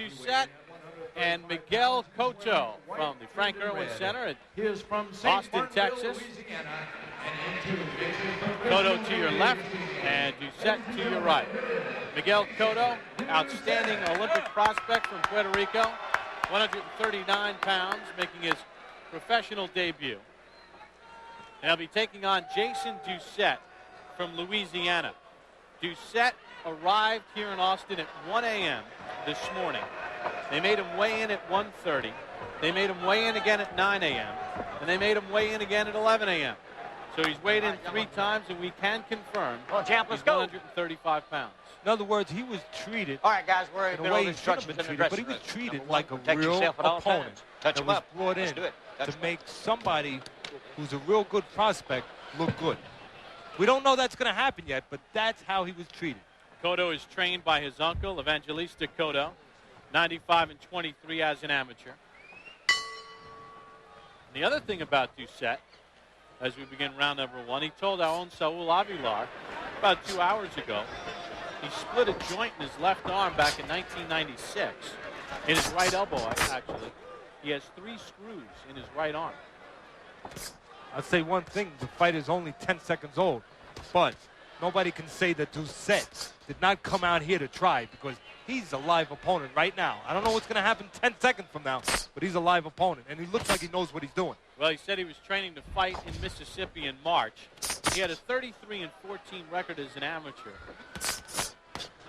Doucet and Miguel Cotto from the Frank Irwin Center at Austin, Texas. Cotto to your left and Doucet to your right. Miguel Cotto, outstanding Olympic prospect from Puerto Rico, 139 pounds, making his professional debut. And he'll be taking on Jason Doucet from Louisiana. Doucet arrived here in Austin at 1 a.m. this morning. They made him weigh in at 1:30. They made him weigh in again at 9 a.m. And they made him weigh in again at 11 a.m. So he's weighed in 3 times, and we can confirm he's 135 pounds. In other words, he was treated. All right, guys, we're in a way he should have been treated, but he was treated like a real opponent that was brought in to make somebody who's a real good prospect look good. We don't know that's going to happen yet, but that's how he was treated. Cotto is trained by his uncle, Evangelista Cotto, 95 and 23 as an amateur. And the other thing about Doucet, as we begin round number 1, he told our own Saul Avilar about 2 hours ago, he split a joint in his left arm back in 1996, in his right elbow, actually. He has 3 screws in his right arm. I'll say one thing, the fight is only 10 seconds old, but nobody can say that Doucet did not come out here to try, because he's a live opponent right now. I don't know what's going to happen 10 seconds from now, but he's a live opponent, and he looks like he knows what he's doing. Well, he said he was training to fight in Mississippi in March. He had a 33 and 14 record as an amateur.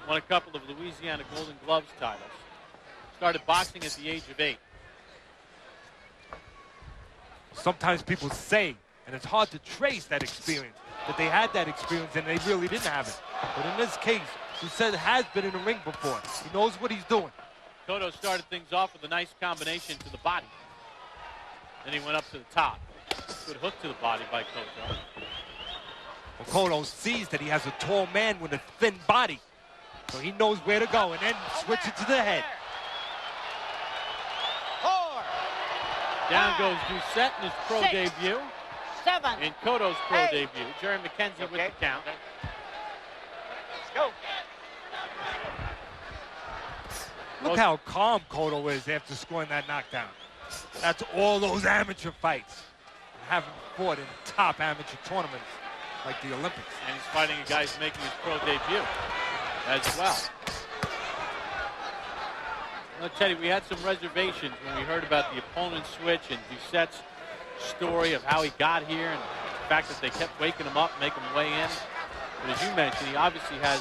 Won a couple of Louisiana Golden Gloves titles. Started boxing at the age of 8. Sometimes people say, and it's hard to trace that experience, that they had that experience and they really didn't have it. But in this case, Doucet has been in the ring before. He knows what he's doing. Cotto started things off with a nice combination to the body. Then he went up to the top. Good hook to the body by Cotto. Well, Cotto sees that he has a tall man with a thin body, so he knows where to go, and then switch it to the head. Down goes Doucet in his pro 6, debut. 7. In Cotto's pro 8. debut. Jerry McKenzie with the count. Let's go. Look how calm Cotto is after scoring that knockdown. That's all those amateur fights. Haven't fought in top amateur tournaments like the Olympics. And he's fighting a guy who's making his pro debut as well. Well, Teddy, we had some reservations when we heard about the opponent switch and Doucet's story of how he got here and the fact that they kept waking him up, making him weigh in. But as you mentioned, he obviously has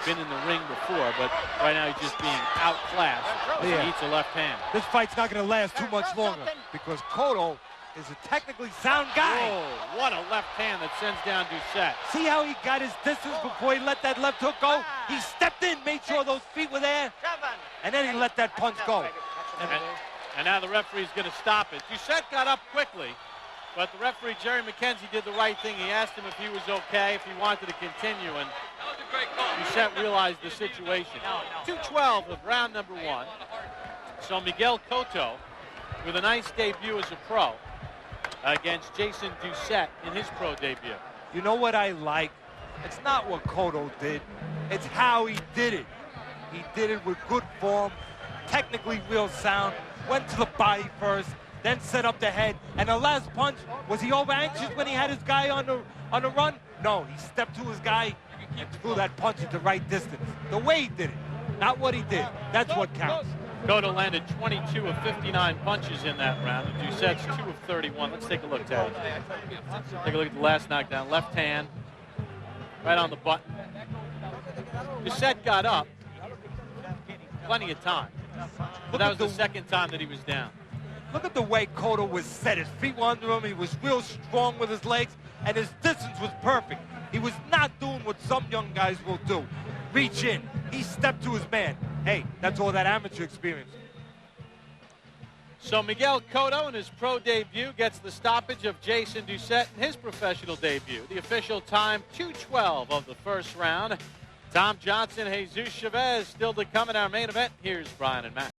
been in the ring before, but right now he's just being outclassed as he eats a left hand. This fight's not going to last too much longer because Cotto is a technically sound guy. Oh, what a left hand that sends down Doucet. See how he got his distance before he let that left hook go? He stepped in, made sure those feet were there, and then he let that punch go. And now the referee's going to stop it. Doucet got up quickly, but the referee, Jerry McKenzie, did the right thing. He asked him if he was okay, if he wanted to continue, and Doucet realized the situation. 2:12 of round number 1. So Miguel Cotto with a nice debut as a pro against Jason Doucet in his pro debut. You know what I like? It's not what Cotto did. It's how he did it. He did it with good form, technically real sound, went to the body first, then set up the head. And the last punch, was he over anxious when he had his guy on the run? No, he stepped to his guy and threw that punch at the right distance. The way he did it, not what he did. That's what counts. Cotto landed 22 of 59 punches in that round. And Doucet's 2 of 31. Let's take a look, Ted. Take a look at the last knockdown. Left hand, right on the button. Doucet got up. Plenty of time. But that was the second time that he was down. Look at the way Cotto was set. His feet were under him. He was real strong with his legs, and his distance was perfect. He was not doing what some young guys will do. Reach in. He stepped to his man. Hey, that's all that amateur experience. So Miguel Cotto in his pro debut gets the stoppage of Jason Doucet in his professional debut. The official time, 2:12 of the first round. Tom Johnson, Jesus Chavez still to come in our main event. Here's Brian and Matt.